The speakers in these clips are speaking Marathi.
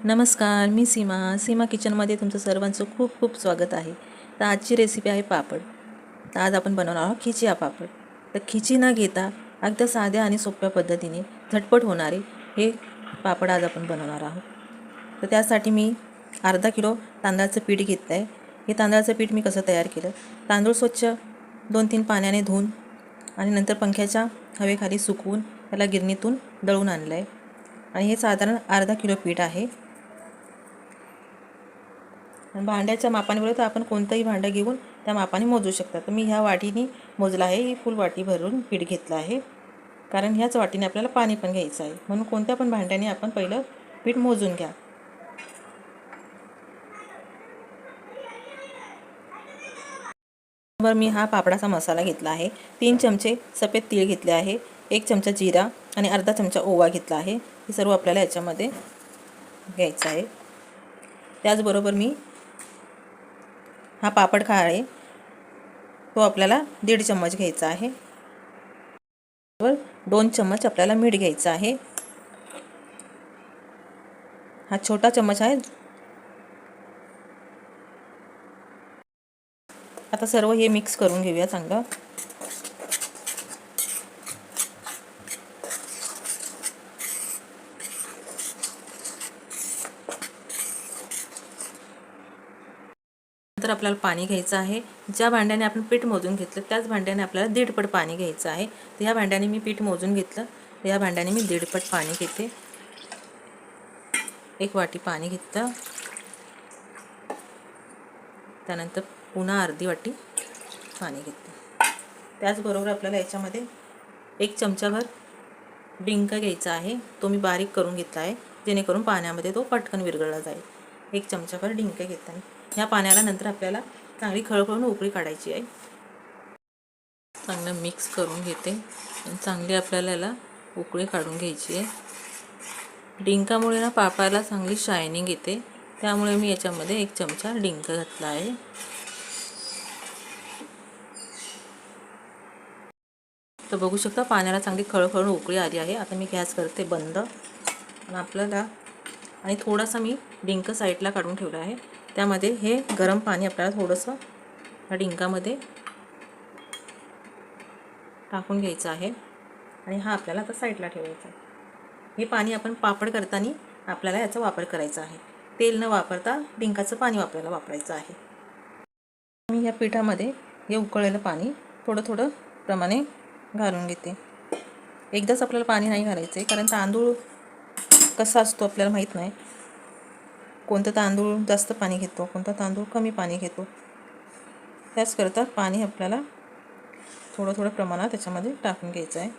नमस्कार, मी सीमा किचनमध्ये तुमचं सर्वांचं खूप खूप स्वागत आहे. तर आजची रेसिपी आहे पापड. तर आज आपण बनवणार आहोत खिचिया पापड. तर खिची न घेता अगदी साध्या आणि सोप्या पद्धतीने झटपट होणारे हे पापड आज आपण बनवणार आहोत. तर त्यासाठी मी अर्धा किलो तांदळाचं पीठ घेतलं आहे. हे तांदळाचं पीठ मी कसं तयार केलं, तांदूळ स्वच्छ 2-3 पाण्याने धुवून आणि नंतर पंख्याच्या हवेखाली सुकवून त्याला गिरणीतून दळून आणलं आहे. आणि हे साधारण अर्धा किलो पीठ आहे. भांड्याच्या मापाने बोलतो आपण कोणतंही भांडं घेऊन त्या मापाने मोजू शकता. तर मी ह्या वाटीने मोजलं आहे. ही फुल वाटी भरून पीठ घेतलं आहे, कारण ह्याच वाटीने आपल्याला पाणी पण घ्यायचं आहे. म्हणून कोणत्या पण भांड्याने आपण पहिलं पीठ मोजून घ्या. मी हा पापडाचा मसाला घेतला आहे. 3 चमचे सफेद तीळ घेतले आहे, 1 चमचा जिरा आणि अर्धा चमचा ओवा घेतला आहे. हे सर्व आपल्याला याच्यामध्ये घ्यायचं आहे. त्याचबरोबर मी हा पापड खार आहे, तो आपल्याला 1.5 चम्मच घ्यायचा आहे. 2 चम्मच आपल्याला मीठ घ्यायचं आहे. हा छोटा चम्मच आहे. आता सर्व हे मिक्स करून घेऊया चांगलं. नंतर आपल्याला पाणी घ्यायचं आहे. ज्या भांड्याने आपण पीठ मोजून घेतलं त्याच भांड्याने आपल्याला 1.5 पट पाणी घ्यायचं आहे. तर ह्या भांड्याने मी पीठ मोजून घेतलं, तर या भांड्याने मी 1.5 पट पाणी घेते. 1 वाटी पाणी घेतलं. त्यानंतर पुन्हा अर्धी वाटी पाणी घेतलं. त्याचबरोबर आपल्याला याच्यामध्ये 1 चमचाभर डिंक घ्यायचा आहे. तो मी बारीक करून घेतला आहे, जेणेकरून पाण्यामध्ये तो पटकन विरघळला जाईल. 1 चमचाभर डिंक घेतला. ह्या पाण्याला नंतर आपल्याला चांगली खळखळून उकळी काढायची आहे. चांगलं मिक्स करून घेते आणि चांगली आपल्याला याला उकळी काढून घ्यायची आहे. डिंकामुळे ना पापडाला चांगली शायनिंग येते, त्यामुळे मी याच्यामध्ये 1 चमचा डिंक घातला आहे. तर बघू शकता पाण्याला चांगली खळखळून उकळी आली आहे. आता मी गॅस करते बंद. आणि आपल्याला थोडासा मी डिंक साईडला काढून ठेवला आहे. त्यामध्ये हे गरम पाणी आपल्याला थोडंसं या डिंकामध्ये टाकून घ्यायचं आहे आणि हा आपल्याला आता साईडला ठेवायचा आहे. हे पाणी आपण पापड करताना आपल्याला याचा वापर करायचा आहे. तेल न वापरता डिंकाचं पाणी आपल्याला वापरायचं आहे. मी या पिठामध्ये हे उकळलेलं पाणी थोडं थोडं प्रमाणे घालून घेते. एकदाच आपल्याला पाणी नाही घालायचं आहे, कारण तांदूळ कसा असतो आपल्याला माहीत नाही. कोणतं तांदूळ जास्त पाणी घेतो, कोणता तांदूळ कमी पाणी घेतो. त्याचकरता पाणी आपल्याला थोडं थोडं प्रमाणात त्याच्यामध्ये टाकून घ्यायचं आहे.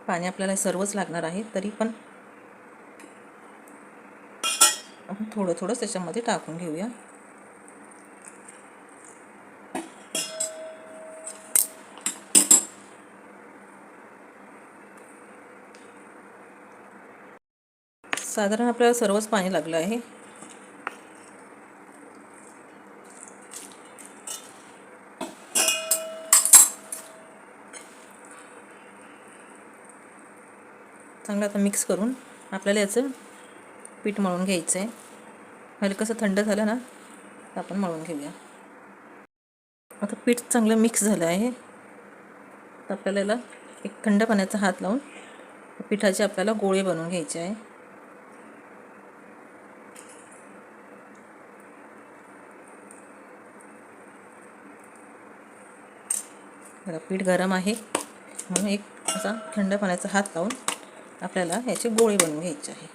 पाणी आपल्याला सर्वच लागणार आहे, तरी पण आपण थोडं थोडं त्याच्यामध्ये टाकून घेऊया. साधारण आपल्याला सर्वच पाणी लागलं आहे. चांगलं आता मिक्स करून आपल्याला याचं पीठ मळून घ्यायचं आहे. हलकंसं थंड झालं ना तर आपण मळून घेऊया. आता पीठ चांगलं मिक्स झालं आहे. तर आपल्याला याला एक थंड पाण्याचा हात लावून पिठाचे आपल्याला गोळे बनवून घ्यायचे आहे. पीठ गरम आहे म्हणून एक असा थंड पाण्याचा हात लावून आपल्याला याचे गोळे बनवून घ्यायचे आहे.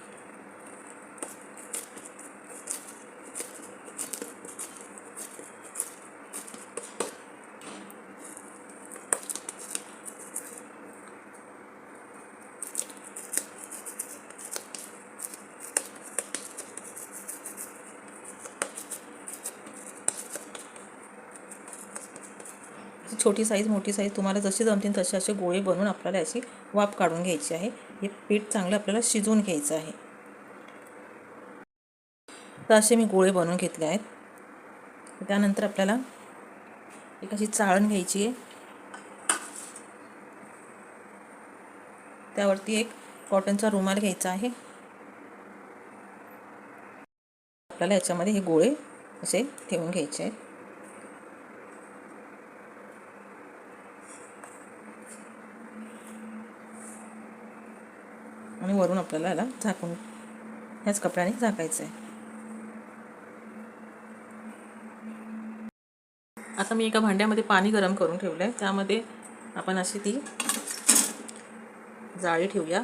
छोटी साईज मोठी साईज तुम्हाला जशी जमतील तसे असे गोळे बनवून आपल्याला याची वाफ काढून घ्यायची आहे. हे पीठ चांगलं आपल्याला शिजवून घ्यायचं आहे. तर असे मी गोळे बनवून घेतले आहेत. त्यानंतर आपल्याला एक अशी चाळण घ्यायची आहे. त्यावरती एक कॉटनचा रुमाल घ्यायचा आहे. आपल्याला याच्यामध्ये हे गोळे असे ठेवून घ्यायचे आहेत. आणि वरून आपल्याला याला झाकून ह्याच कपड्याने झाकायचं आहे. आता मी एका भांड्यामध्ये पाणी गरम करून ठेवलं आहे. त्यामध्ये आपण अशी ती जाळी ठेवूया.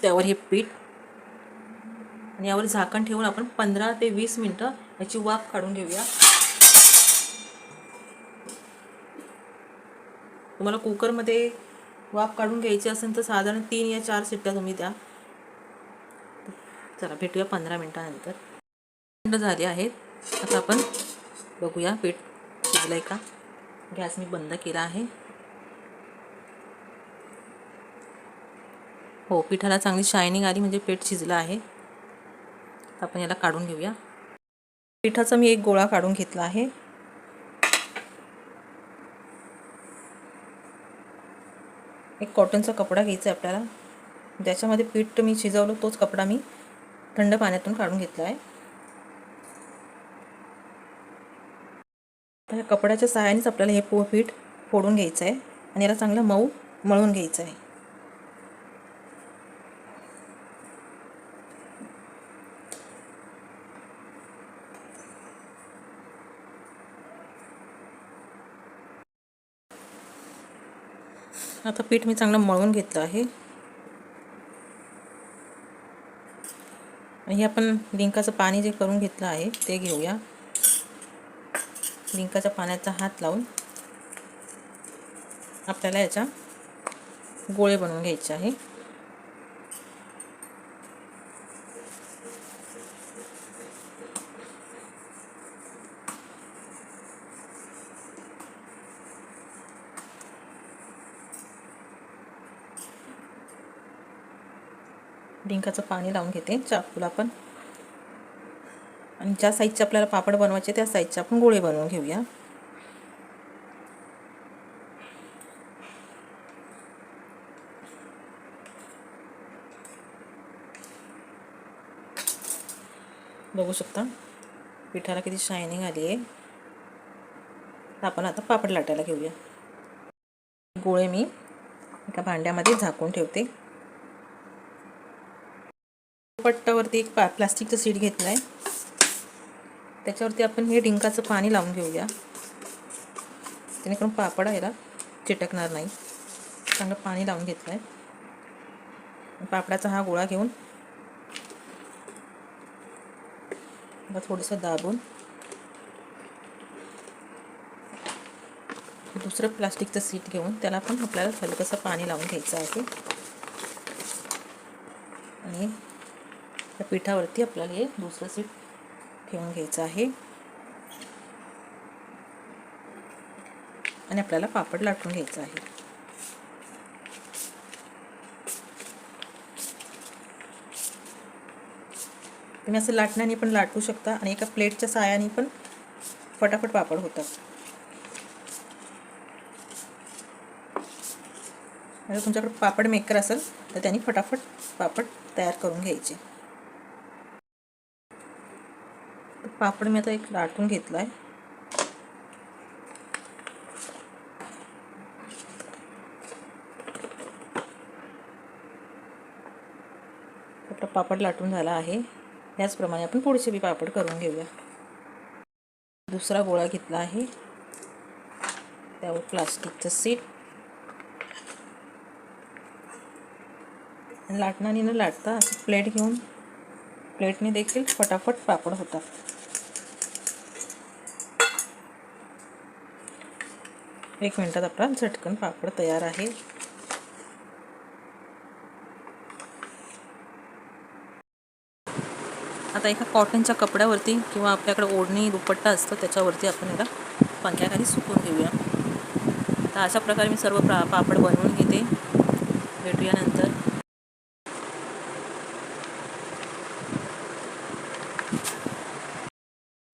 त्यावर हे पीठ आणि यावर झाकण ठेवून आपण 15 ते 20 मिनिटं याची वाफ काढून घेऊया. तुम्हाला कुकरमध्ये वाफ काढून घ्यायची असेल तर साधारण 3 या 4 शिट्ट्या तुम्ही द्या. चला भेटूया 15 मिनिटानंतर. मिनिटं झाली आहेत. आता आपण बघूया पीठ शिजलंय का. गॅस मी बंद केला आहे. हो, पिठाला चांगली शायनिंग आली म्हणजे पीठ शिजलं आहे. आपण याला काढून घेऊया. पिठाचा मी एक गोळा काढून घेतला आहे. एक कॉटनचा कपडा घ्यायचा आहे आपल्याला. ज्याच्यामध्ये पीठ मी शिजवलं तोच कपडा मी थंड पाण्यातून काढून घेतला आहे. तर कपड्याच्या सहाय्यानेच आपल्याला हे पीठ फोडून घ्यायचं आहे आणि याला चांगलं मऊ मळून घ्यायचं आहे. आता पीठ मी चांगलं मळून घेतलं आहे. आणि हे आपण डिंकाचं पाणी जे करून घेतलं आहे ते घेऊया. डिंकाच्या पाण्याचा हात लावून आपल्याला याच्या गोळे बनवून घ्यायचे आहे. डिंकाचं पाणी लावून घेते चाकूला पण. आणि ज्या साईजचे आपल्याला पापड बनवायचे त्या साईजचे आपण गोळे बनवून घेऊया. बघू शकता पिठाला किती शायनिंग आली आहे. आपण आता पापड लाटायला घेऊया. गोळे मी एका भांड्यामध्ये झाकून ठेवते. पट्टावरती एक प्लास्टिकचं शीट घेतलं आहे. त्याच्यावरती आपण हे डिंकाचं पाणी लावून घेऊया. जेणेकरून पापड याला चिटकणार नाही. चांगलं पाणी लावून घेतलं आहे. पापडाचा हा गोळा घेऊन थोडंसं दाबून दुसरं प्लास्टिकचं शीट घेऊन त्याला पण आपल्याला हलकंसं पाणी लावून घ्यायचं आहे. आणि त्या पिठावरती आपल्याला हे दुसरं शीट ठेवून घ्यायचं आहे. आणि आपल्याला पापड लाटून घ्यायचं आहे. तुम्ही असं लाटण्याने पण लाटू शकता आणि एका प्लेटच्या साहाय्याने पण फटाफट पापड होतात. जर तुमच्याकडे पापड मेकर असेल तर त्यांनी फटाफट पापड तयार करून घ्यायचे. पापड मी आता एक लाटून घेतला आहे. आपला पापड लाटून झाला आहे. याचप्रमाणे आपण पुढचे बी पापड करून घेऊया. दुसरा गोळा घेतला आहे. त्यावर प्लास्टिकचं शीट. लाटणाने न लाटता प्लेट घेऊन प्लेटने देखील फटाफट पापड होतात. एक मिनिटात आपला झटकन पापड तयार आहे. आता एका कॉटनच्या कपड्यावरती किंवा आपल्याकडे ओढणी दुपट्टा असतो त्याच्यावरती आपण याला पंख्याखाली सुकवून घेऊया. तर अशा प्रकारे मी सर्व पापड बनवून घेते. भेटूया नंतर.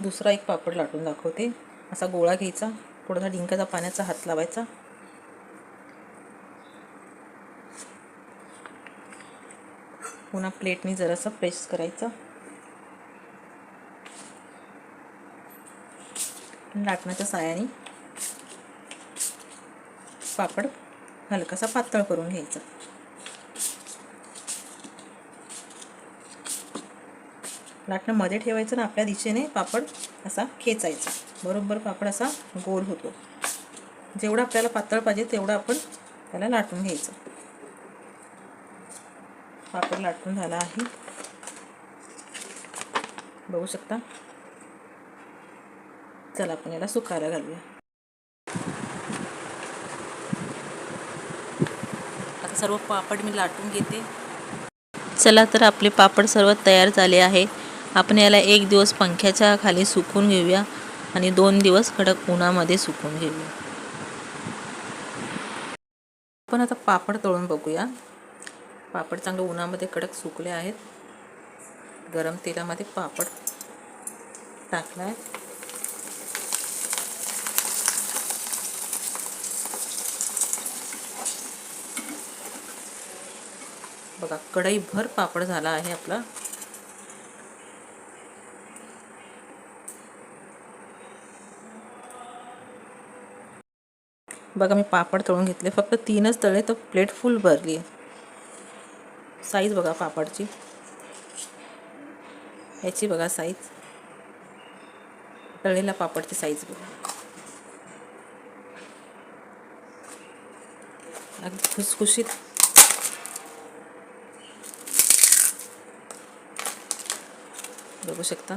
दुसरा एक पापड लाटून दाखवते. असा गोळा घ्यायचा, थोडासा डिंकाचा पाण्याचा हात लावायचा, पुन्हा प्लेटनी जरासा प्रेस करायचा, लाटण्याच्या साहाय्याने पापड हलकासा पातळ करून घ्यायचा. लाटणं मध्ये ठेवायचं ना आपल्या दिशेने पापड असा खेचायचा. बरोबर पापड असा गोल होतो. जेवढा आपल्याला पातळ पाहिजे तेवढं आपण त्याला लाटून घ्यायचं. पापड लाटून झाला आहे, बघू शकता. चला आपण याला सुकायला घालूया. आता सर्व पापड मी लाटून घेते. चला तर आपले पापड सर्व तयार झाले आहे. आपण याला 1 दिवस पंख्याच्या खाली सुकून घेऊया आणि 2 दिवस कडक उन्हामध्ये सुकून घेऊया. आपण आता पापड तळून बघूया. पापड चांगले उन्हामध्ये कडक सुकले आहेत. गरम तेलामध्ये पापड टाकला आहे. बघा कढईभर पापड झाला आहे आपला. बघा मी पापड तळून घेतले, फक्त 3च तळे तर प्लेट फुल भरली आहे. साईज बघा पापडची, याची बघा साईज, तळलेल्या पापडची साईज बघा. अगदी खुसखुशीत बघू शकता.